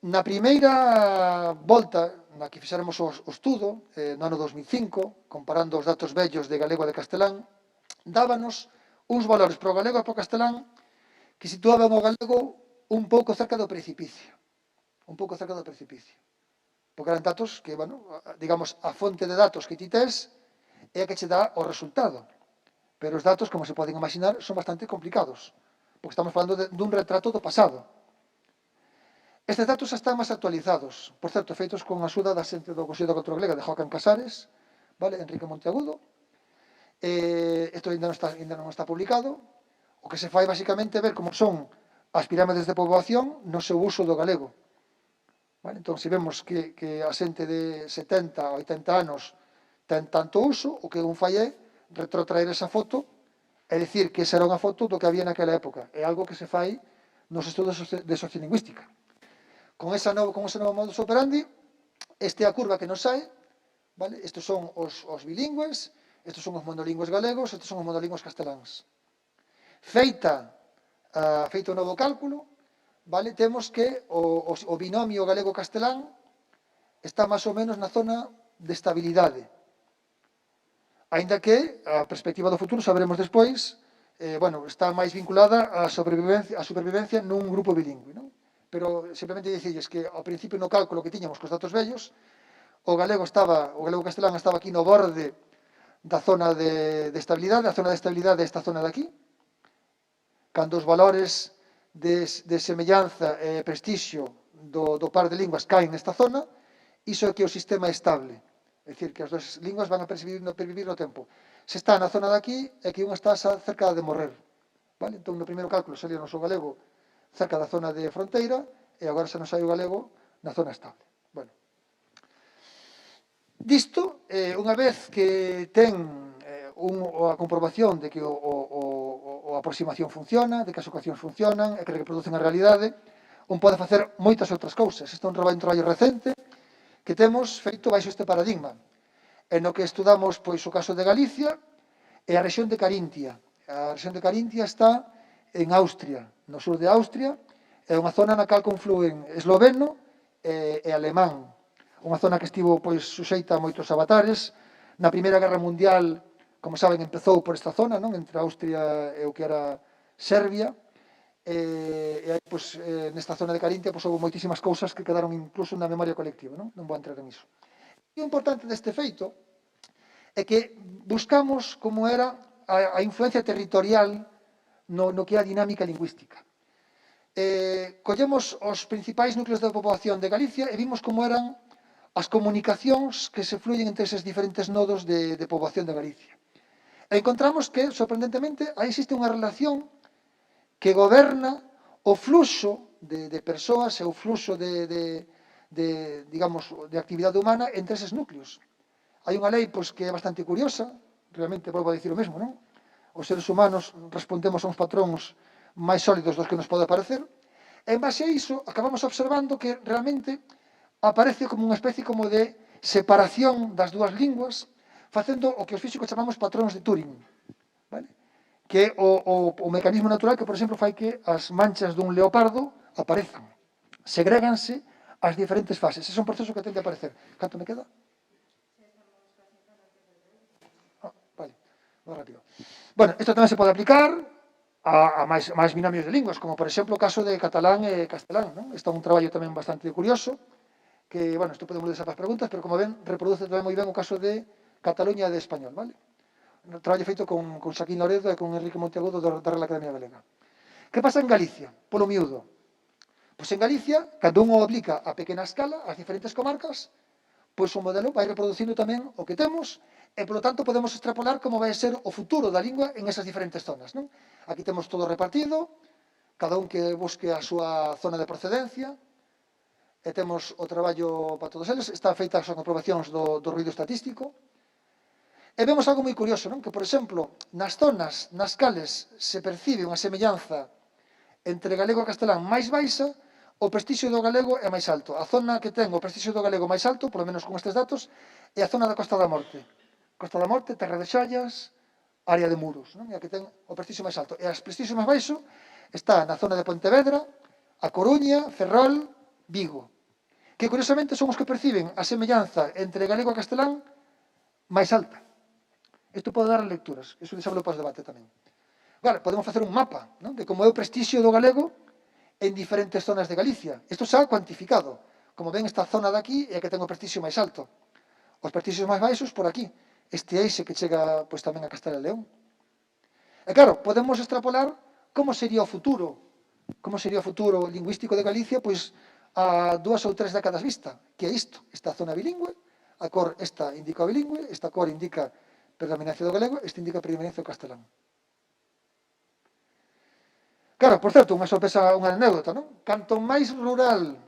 B: na primeira volta na que fixéramos o estudo, no ano 2005, comparando os datos vellos de galego e de castelán, dábanos uns valores para o galego e para o castelán que situaban o galego un pouco cerca do precipicio. Un pouco cerca do precipicio. Porque eran datos que, bueno, digamos, a fonte de datos que ti tes é a que che dá o resultado. Pero os datos, como se poden imaginar, son bastante complicados. Porque estamos falando dun retrato do pasado. Estes datos están máis actualizados. Por certo, feitos con a axuda da xente do Consello da Cultura Galega de Joaquín Casares, vale? Enrique Monteagudo. Isto ainda non está publicado. O que se fai basicamente é ver como son as pirámides de poboación no seu uso do galego. Vale? Entón, se vemos que a xente de 70 a 80 anos ten tanto uso, o que un fai é retrotraer esa foto e dicir que esa era unha foto do que había naquela época. É algo que se fai nos estudos de sociolingüística. Con ese novo modus operandi, esta é a curva que nos sai, vale? Estes son os bilingües, estes son os monolingües galegos, estes son os monolingües casteláns. Feito o novo cálculo, vale? Temos que o binomio galego-castelán está máis ou menos na zona de estabilidade. Aínda que a perspectiva do futuro, saberemos despois, bueno, está máis vinculada á supervivencia nun grupo bilingüe, non? Pero simplemente dicirles que ao principio no cálculo que tiñamos cos datos vellos, o galego-castelán estaba aquí no borde da zona de estabilidade, a zona de estabilidade é esta zona de aquí, cando os valores de semellanza e prestixio do par de linguas caen nesta zona, iso é que o sistema é estable. É dicir, que as dúas linguas van a pervivir no tempo. Se está na zona de aquí, é que unha está cerca de morrer. Vale? Entón, no primeiro cálculo salía o noso galego cerca da zona de fronteira, e agora se nos sai o galego na zona estable. Bueno. Disto, unha vez que ten a comprobación de que a aproximación funciona, de que as ecuacións funcionan e que reproducen a realidade, un pode facer moitas outras cousas. Isto é un traballo recente que temos feito baixo este paradigma, en no que estudamos pois, o caso de Galicia e a rexión de Carintia. A rexión de Carintia está en Austria, no sur de Austria, é unha zona na cal confluen esloveno e alemán. Unha zona que estivo pois, suxeita a moitos avatares. Na Primeira Guerra Mundial, como saben, empezou por esta zona, non? Entre Austria e o que era Serbia. E aí, pois, nesta zona de Carintia, pois, houve moitísimas cousas que quedaron incluso na memoria colectiva, non? Non vou entrar en iso. E o importante deste feito é que buscamos como era a influencia territorial no que é a dinámica lingüística. Collemos os principais núcleos de poboación de Galicia e vimos como eran as comunicacións que se fluyen entre eses diferentes nodos de poboación de Galicia. E encontramos que, sorprendentemente, aí existe unha relación que goberna o fluxo de persoas e o fluxo digamos, de actividade humana entre eses núcleos. Hai unha lei pois, que é bastante curiosa, realmente volvo a dicir o mesmo, non? Os seres humanos respondemos a uns patróns máis sólidos dos que nos pode parecer, e en base a iso acabamos observando que realmente aparece como unha especie como de separación das dúas linguas, facendo o que os físicos chamamos patróns de Turing, vale? Que é o mecanismo natural que, por exemplo, fai que as manchas dun leopardo aparezan, segréganse as diferentes fases. Ese é un proceso que tende a aparecer. Canto me queda? Vale, moi rápido. Bueno, isto tamén se pode aplicar a máis binomios de linguas, como por exemplo o caso de catalán e castelán, non? Este é un traballo tamén bastante curioso, que, bueno, isto podemos deixar para as preguntas, pero como ven, reproduce tamén moi ben o caso de Cataluña e de español, vale? Un traballo feito con Xaquín Loredo e con Enrique Monteagudo da Real Academia Galega. Que pasa en Galicia, polo miúdo? Pois en Galicia, cando un o aplica a pequena escala, as diferentes comarcas, pois o modelo vai reproducindo tamén o que temos e, polo tanto, podemos extrapolar como vai ser o futuro da lingua en esas diferentes zonas, non? Aquí temos todo repartido, cada un que busque a súa zona de procedencia, e temos o traballo para todos eles, están feitas as comprobacións do ruido estatístico, e vemos algo moi curioso, non? Que, por exemplo, nas zonas nas cales se percibe unha semellanza entre galego e castelán máis baixa, o prestixio do galego é máis alto. A zona que ten o prestixio do galego máis alto, polo menos con estes datos, é a zona da Costa da Morte. Costa da Morte, Terra de Xallas, área de Muros, non? É a que ten o prestixio máis alto. E as prestixio máis baixo está na zona de Pontevedra, A Coruña, Ferrol, Vigo, que curiosamente son os que perciben a semellanza entre galego e castelán máis alta. Isto pode dar lecturas, iso deixámoslo para os debate tamén. Claro, podemos facer un mapa, non? De como é o prestixio do galego en diferentes zonas de Galicia. Isto xa cuantificado. Como ven, esta zona de aquí é a que ten o prestixio máis alto. Os prestixios máis baixos por aquí. Este eixe que chega pois, tamén a Castela e León. E claro, podemos extrapolar como sería o futuro lingüístico de Galicia pois a 2 ou 3 décadas vista, que é isto, esta zona bilingüe, a cor esta indica o bilingüe, esta cor indica predominancia do galego, esta indica predominancia do castelán. Claro, por certo, unha sorpresa, unha anécdota, non? Canto máis rural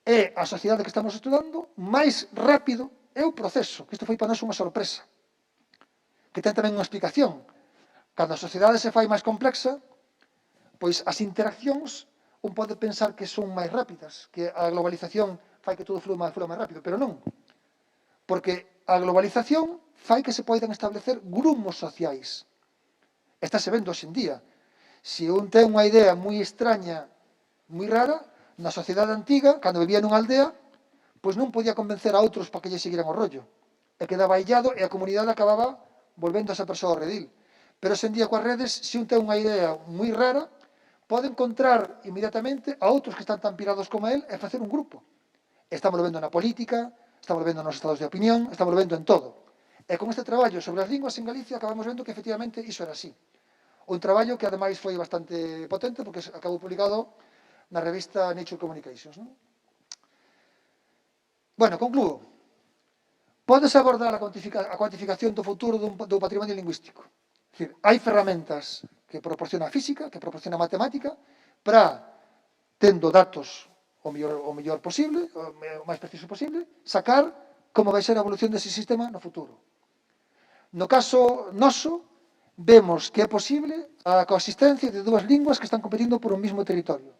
B: é a sociedade que estamos estudando, máis rápido é o proceso, que isto foi para nós unha sorpresa, que ten tamén unha explicación. Cando a sociedade se fai máis complexa, pois as interaccións un pode pensar que son máis rápidas, que a globalización fai que todo flúa máis rápido, pero non. Porque a globalización fai que se poidan establecer grumos sociais. Estáse vendo hoxe en día. Se un ten unha idea moi extraña, moi rara, na sociedade antiga, cando vivía nunha aldea, pois non podía convencer a outros para que lle seguiran o rollo. E quedaba aillado e a comunidade acababa volvendo a esa persoa ao redil. Pero hoxe en día coas redes, se un ten unha idea moi rara, pode encontrar inmediatamente a outros que están tan pirados como él e facer un grupo. Estamos vendo na política, estamos vendo nos estados de opinión, estamos vendo en todo. E con este traballo sobre as linguas en Galicia acabamos vendo que efectivamente iso era así. Un traballo que ademais foi bastante potente porque acabou publicado na revista Nature Communications. Non? Bueno, concluo. Podes abordar a cuantificación do futuro do patrimonio lingüístico. É dicir, hai ferramentas que proporciona a física, que proporciona a matemática, para, tendo datos o mellor posible, o máis preciso posible, sacar como vai ser a evolución dese sistema no futuro. No caso noso, vemos que é posible a coexistencia de dúas linguas que están competindo por un mismo territorio.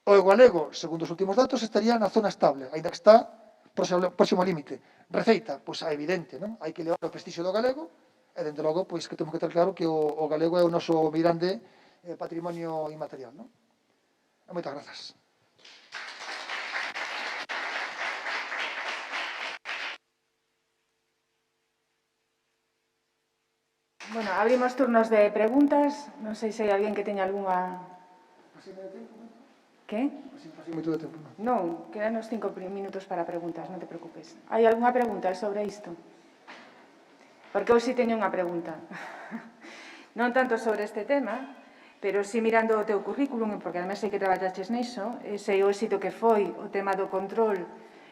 B: O galego, segundo os últimos datos, estaría na zona estable, ainda que está próximo ao límite. Receita, pois é evidente, non? Hai que levar o prestixio do galego, e, dende logo, pois que temos que ter claro que o galego é o noso grande patrimonio inmaterial, non? E moitas grazas.
A: Bueno, abrimos turnos de preguntas. Non sei se hai alguén que teña algunha... Que?
B: Así moito de tempo, non?
A: Non, quedan uns 5 minutos para preguntas, non te preocupes. Hai algunha pregunta sobre isto? Porque eu si teño unha pregunta. Non tanto sobre este tema, pero si mirando o teu currículum, porque además sei que traballaches niso, sei o éxito que foi o tema do control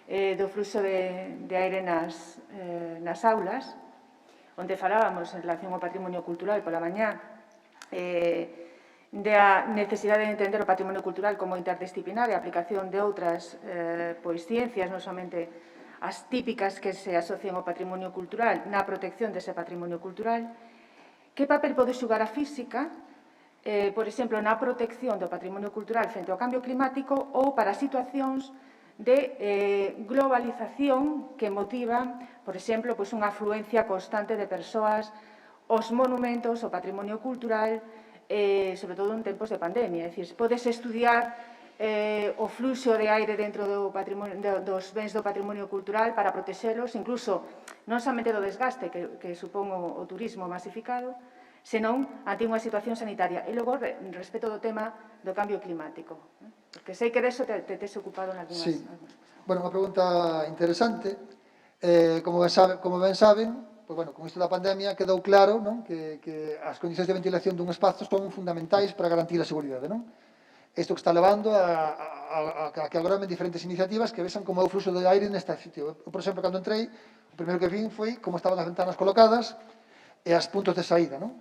A: do fluxo de aire nas aulas, onde falábamos en relación ao patrimonio cultural pola mañá, da necesidade de entender o patrimonio cultural como interdisciplinar e a aplicación de outras ciencias, non somente as típicas que se asocian ao patrimonio cultural, na protección dese patrimonio cultural. Que papel pode xugar a física, por exemplo, na protección do patrimonio cultural frente ao cambio climático ou para situacións de globalización que motivan, por exemplo, unha afluencia constante de persoas aos monumentos, ao patrimonio cultural, sobre todo en tempos de pandemia. É dicir, podes estudiar o fluxo de aire dentro dos bens do patrimonio cultural para protexelos, incluso non somente do desgaste que supón o turismo masificado, senón ante unha situación sanitaria. E logo, respecto do tema do cambio climático. Porque sei que deso te tes ocupado en algunhas...
B: Sí. Bueno, unha pregunta interesante. Como ben saben, pues, bueno, con isto da pandemia quedou claro, non, que as condicións de ventilación dun espazo son fundamentais para garantir a seguridade, non? Isto que está levando a que agromen diferentes iniciativas que vexan como é o fluxo de aire neste sitio. Eu, por exemplo, cando entrei, o primeiro que vin foi como estaban as ventanas colocadas e as puntos de saída, non?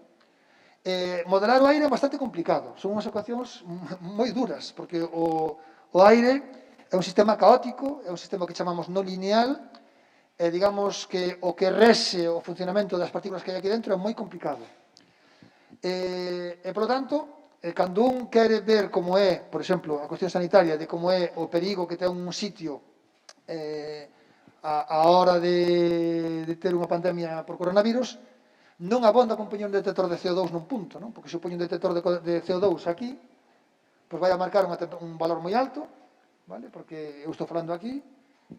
B: Modelar o aire é bastante complicado, son unhas ecuacións moi duras, porque o aire é un sistema caótico, é un sistema que chamamos non lineal, e digamos que o que rexe o funcionamento das partículas que hai aquí dentro é moi complicado. E, polo tanto, cando un quere ver como é, por exemplo, a cuestión sanitaria de como é o perigo que ten un sitio a hora de ter unha pandemia por coronavirus, non abonda con poñer un detector de CO2 nun punto, non? Porque se poño un detector de CO2 aquí, pois vai a marcar un valor moi alto, vale? Porque eu estou falando aquí,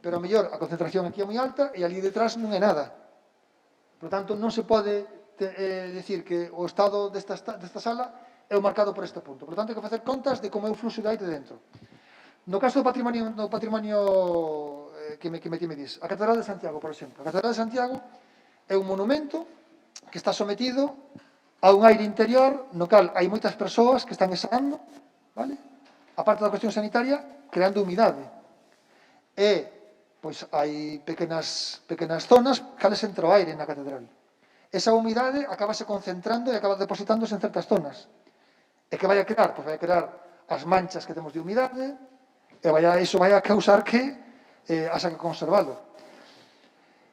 B: pero a mellor a concentración aquí é moi alta e ali detrás non é nada. Por tanto, non se pode decir que o estado desta sala é o marcado por este punto. Por tanto, hai que facer contas de como é o fluxo de aire dentro. No caso do patrimonio que me dis, a Catedral de Santiago, por exemplo. A Catedral de Santiago é un monumento que está sometido a un aire interior no cal hai moitas persoas que están exhalando, vale? A parte da cuestión sanitaria, creando humidade. E, pois, hai pequenas zonas cales entra o aire na catedral. Esa humidade acabase concentrando e acaba depositándose en certas zonas. E que vai a crear? Pois vai a crear as manchas que temos de humidade e iso vai a causar que haxa que conservalo.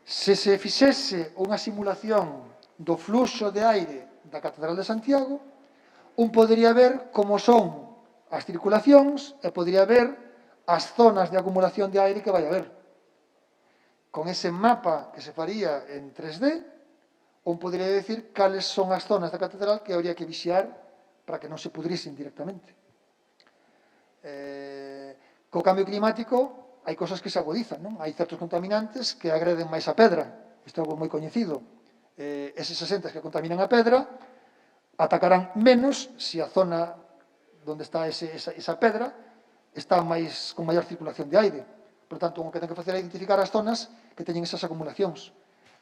B: Se se fixese unha simulación do fluxo de aire da Catedral de Santiago, un podería ver como son as circulacións e podería ver as zonas de acumulación de aire que vai haber. Con ese mapa que se faría en 3D, un podería decir cales son as zonas da catedral que habría que vixiar para que non se pudrisen directamente. Co cambio climático hai cosas que se agudizan, non? Hai certos contaminantes que agreden máis a pedra. Isto é algo moi coñecido. Eses agentes que contaminan a pedra atacarán menos se a zona onde está esa pedra está con maior circulación de aire. Por tanto, o que ten que facer é identificar as zonas que teñen esas acumulacións.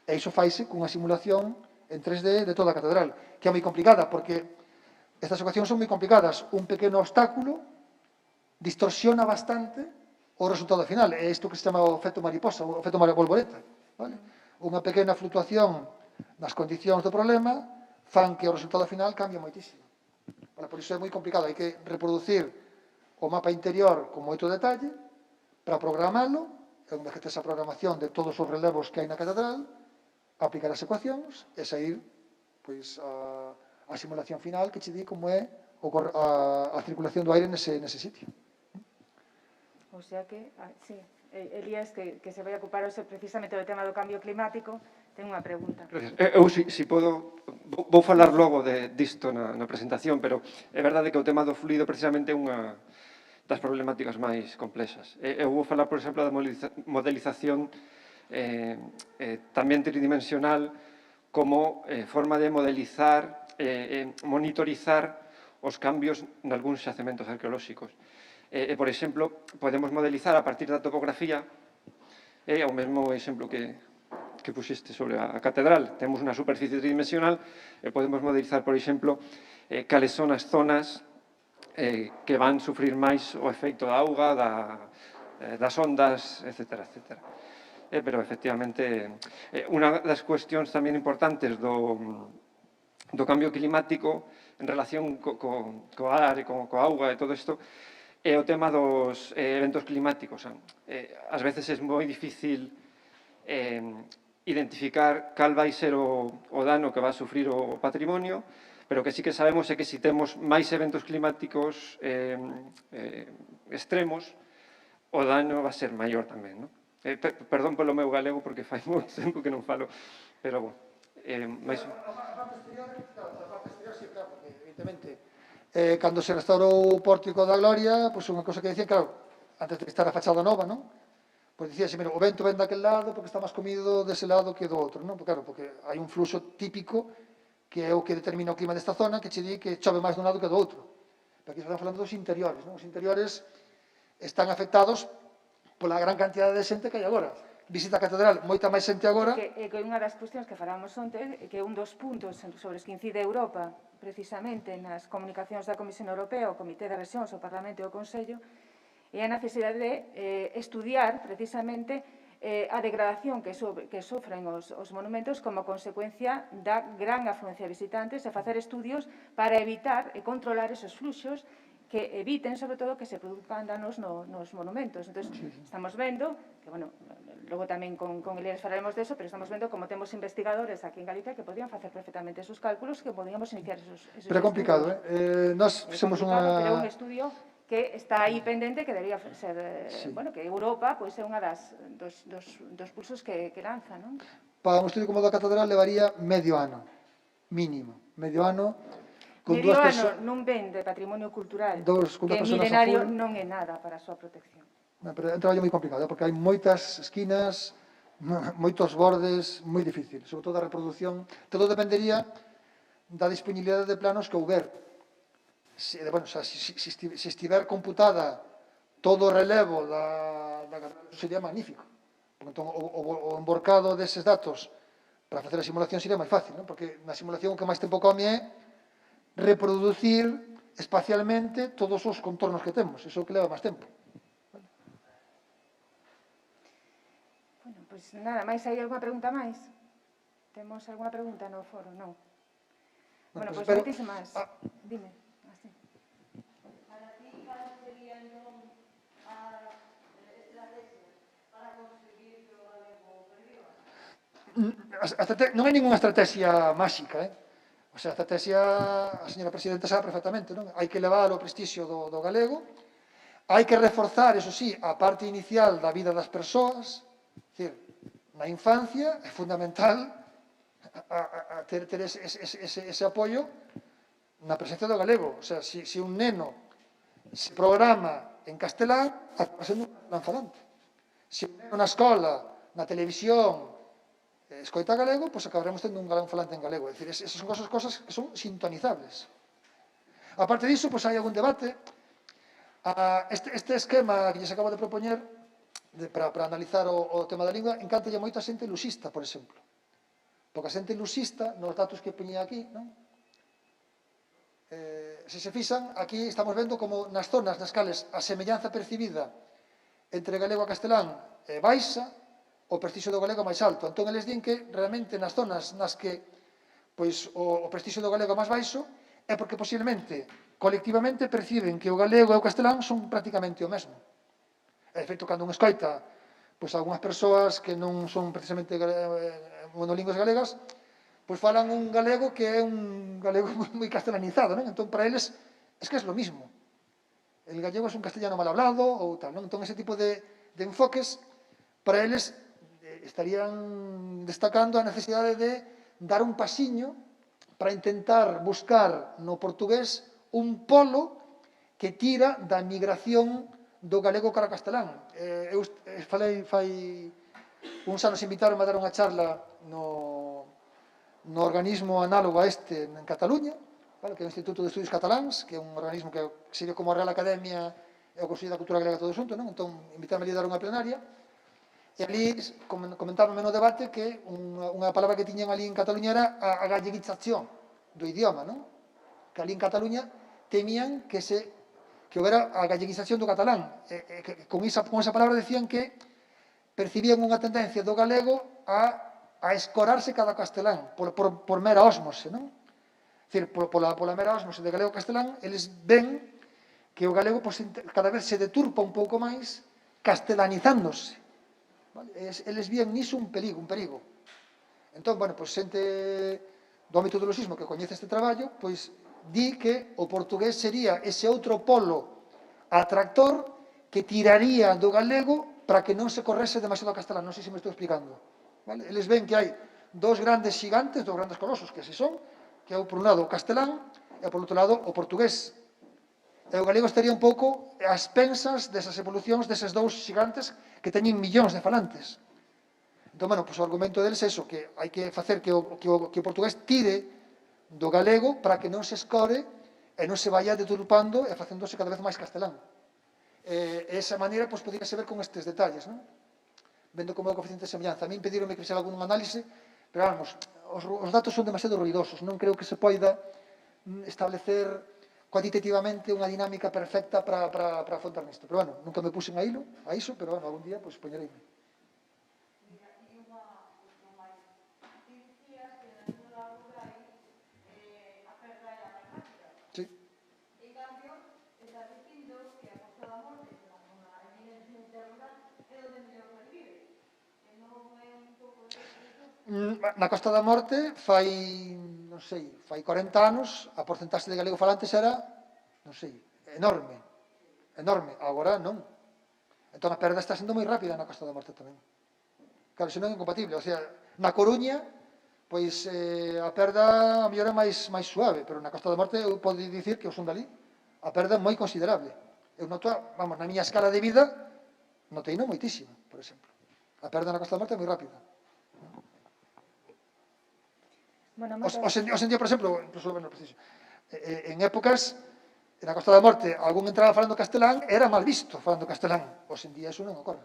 B: E iso faise cunha simulación en 3D de toda a catedral, que é moi complicada, porque estas ecuacións son moi complicadas. Un pequeno obstáculo distorsiona bastante o resultado final. É isto que se chama o efecto mariposa, o efecto bolboreta. Vale? Unha pequena fluctuación nas condicións do problema fan que o resultado final cambie moitísimo. Vale? Por iso é moi complicado. Hai que reproducir o mapa interior con moito detalle para programalo, e onde que esa programación de todos os relevos que hai na catedral, aplicar as ecuacións e sair pois, a simulación final que che di como é a circulación do aire nese sitio.
A: O sea que, sí, Elías, que se vai a ocupar precisamente do tema do cambio climático, ten unha pregunta.
C: Eu, se podo, vou falar logo disto na presentación, pero é verdade que o tema do fluido precisamente é unha das problemáticas máis complexas. Eu vou falar, por exemplo, da modelización tamén tridimensional como forma de modelizar, monitorizar os cambios nalgúns xacementos arqueolóxicos. Por exemplo, podemos modelizar a partir da topografía, o mesmo exemplo que puxeste sobre a catedral. Temos unha superficie tridimensional e podemos modelizar, por exemplo, cales son as zonas que van sufrir máis o efecto da auga, das ondas, etcétera, etcétera. Pero, efectivamente, unha das cuestións tamén importantes do cambio climático en relación co ar e coa auga e todo isto é o tema dos eventos climáticos. Ás veces é moi difícil identificar cal vai ser o dano que va a sufrir o patrimonio, pero que sí que sabemos é que se temos máis eventos climáticos extremos, o dano va a ser maior tamén, non? Perdón polo meu galego, porque fai moito tempo que non falo, pero, bon, máis...
B: A parte exterior, sí, claro, porque, evidentemente, cando se restaurou o Pórtico da Gloria, pois unha cosa que decían, claro, antes de estar a fachada nova, non? Pois dicíase, mira, o vento ven daquel lado porque está máis comido dese lado que do outro, non? Porque, claro, porque hai un fluxo típico que é o que determina o clima desta zona, que che di que chove máis dun lado que do outro. Pero aquí estamos falando dos interiores, non? Os interiores están afectados pola gran cantidade de xente que hai agora. Visita a catedral, moita máis xente agora.
A: Que unha das cuestións que falamos onte, que un dos puntos sobre os que incide Europa, precisamente nas comunicacións da Comisión Europea, o Comité de Rexións, o Parlamento e o Consello, é a necesidade de estudiar, precisamente, a degradación que sofren os monumentos como consecuencia da gran afluencia de visitantes e facer estudios para evitar e controlar esos fluxos que eviten, sobre todo, que se produzcan danos nos monumentos. Entón, estamos vendo, que, bueno, logo tamén con Elias falaremos de eso, pero estamos vendo como temos investigadores aquí en Galicia que podían facer perfectamente esos cálculos, que podíamos iniciar esos
B: Pero é complicado, Nós fixemos unha...
A: Pero é un estudio que está aí pendente, que debería ser, bueno, que Europa, pois, é unha dos pulsos que lanza, non?
B: Para un estudio como o da catedral levaría medio ano, mínimo. Medio ano, con
A: medio
B: dúas
A: ano non ven de patrimonio cultural,
B: con
A: que milenario non é nada para a súa protección.
B: Pero é un traballo moi complicado, porque hai moitas esquinas, moitos bordes, moi difícil, sobre todo a reproducción. Todo dependería da disponibilidade de planos que houber. Se estiver computada todo o relevo da catedral, sería magnífico. Entón, o emborcado deses datos para facer a simulación sería máis fácil, non? Porque na simulación o que máis tempo come é reproducir espacialmente todos os contornos que temos. Iso é o que leva máis tempo.
A: Bueno, pois nada máis, hai algunha pregunta máis? Temos algunha pregunta no foro? Non. Bueno, pois moitísimas. Dime. Para ti, cal sería entón a estrategia para conseguir que o galego perviva?
B: Non hai ningunha estrategia máxica, O sea, a estrategia, a señora presidenta sabe perfectamente, non? Hai que levar o prestixio do galego, hai que reforzar, eso sí, a parte inicial da vida das persoas, decir, na infancia é fundamental ter ese apoio na presencia do galego. O sea, se un neno se programa en castelán, acaba sendo un lanzalante. Se un neno na escola, na televisión, escoita galego, pois acabaremos tendo un galán falante en galego. É dicir, esas son cosas que son sintonizables. A parte disso, pois hai algún debate. Este esquema que lles acabo de propoñer para analizar o tema da lingua, encántalle moito a xente luxista, por exemplo. Porque a xente luxista, nos datos que poñía aquí, non? Se se fixan, aquí estamos vendo como nas zonas nas cales a semellanza percibida entre galego e castelán é baixa, o prestixio do galego máis alto. Entón, eles din que realmente nas zonas nas que pois, o prestixio do galego é máis baixo é porque posiblemente, colectivamente, perciben que o galego e o castelán son prácticamente o mesmo. De feito, cando un escoita pois, algunhas persoas que non son precisamente monolingües galegas, pois falan un galego que é un galego moi castelanizado, non? Entón, para eles, es que é lo mismo. El gallego é un castellano mal hablado ou tal, non? Entón, ese tipo de enfoques, para eles, estarían destacando a necesidade de dar un pasiño para intentar buscar no portugués un polo que tira da migración do galego cara castelán. Eu falei fai uns anos invitaron a dar unha charla no organismo análogo a este en Cataluña, que é o Instituto de Estudios Cataláns, que é un organismo que sería como a Real Academia e o Consello da Cultura Galega todo xunto, non? Entón, invitaron a dar unha plenaria. E ali comentábame no debate que unha palabra que tiñan ali en Cataluña era a galleguización do idioma, non? Que ali en Cataluña temían que se que houbera a galleguización do catalán. Que con esa palabra decían que percibían unha tendencia do galego a escorarse cada castelán por mera ósmose, non? É dicir, pola mera ósmose de galego-castelán, eles ven que o galego cada vez se deturpa un pouco máis castelanizándose. Vale? Eles vían niso un perigo. Entón, bueno, pois xente do ámbito do loxismo que coñece este traballo, pois di que o portugués sería ese outro polo atractor que tiraría do galego para que non se correse demasiado ao castelán. Non sei se me estou explicando. Vale? Eles ven que hai dos grandes xigantes, dos grandes colosos, que así son, que é por un lado o castelán e por outro lado o portugués. E o galego estaría un pouco ás pensas desas evolucións deses dous xigantes que teñen millóns de falantes. Entón, bueno, pois o argumento deles é eso, que hai que facer que o portugués tire do galego para que non se escore e non se vaya deturpando e facéndose cada vez máis castelán. Esa maneira, pois, podíase ver con estes detalles, non? Vendo como é o coeficiente de semellanza. A mí pedironme que fixera algún análise, pero, vamos, os datos son demasiado ruidosos. Non creo que se poida establecer cuantitativamente unha dinámica perfecta para afrontar nisto. Pero, bueno, nunca me puxen a iso, pero, bueno, algún día, pois, poñereime. Sí. Na Costa da Morte fai 40 anos, a porcentaxe de galego falantes era, non sei, enorme. Agora non. Entón a perda está sendo moi rápida na Costa da Morte tamén. Claro, senón é incompatible. O sea, na Coruña, pois a perda a mellor é máis suave, pero na Costa da Morte eu podo dicir que eu son dali. A perda é moi considerable. Eu noto, vamos, na miña escala de vida, notei non moitísimo, por exemplo. A perda na Costa da Morte é moi rápida.
A: Bueno,
B: Hoxe en día, por exemplo, en épocas, na Costa da Morte, algún entraba falando castelán, era mal visto falando castelán. Hoxe en día iso non ocorre.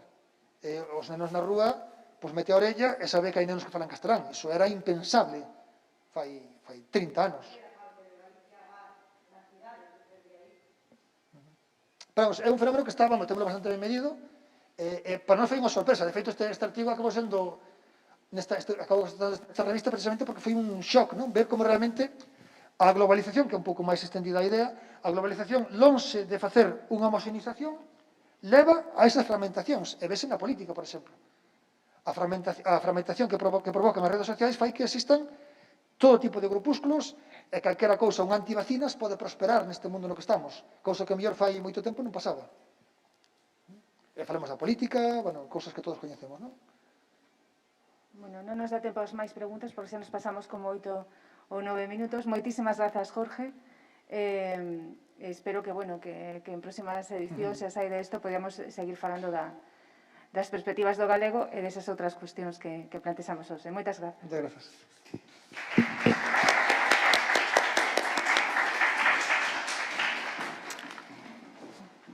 B: Os nenos na rúa, pois mete a orella e sabe que hai nenos que falan castelán. Iso era impensable fai 30 anos. Pero é un fenómeno que está, vamos, temos bastante ben medido. Para nós foi unha sorpresa. De feito, este artigo acabou sendo acabo esta revista precisamente porque foi un shock, non? Ver como realmente a globalización, que é un pouco máis extendida a idea, a globalización, lonxe de facer unha homoxenización, leva a esas fragmentacións, e vese na política, por exemplo. A fragmentación que provocan as redes sociais fai que existan todo tipo de grupúsculos e calquera cousa, un antivacinas, pode prosperar neste mundo no que estamos, cousa que a mellor fai moito tempo non pasaba. E falemos da política, bueno, cousas que todos coñecemos, non?
A: Bueno, non nos dá tempo as máis preguntas porque xa nos pasamos como 8 ou 9 minutos. Moitísimas grazas, Jorge. Espero que, bueno, que en próximas edicións, se saída isto, podamos seguir falando das perspectivas do galego e desas outras cuestións que plantexamos hoxe. Moitas grazas.
B: Moitas grazas.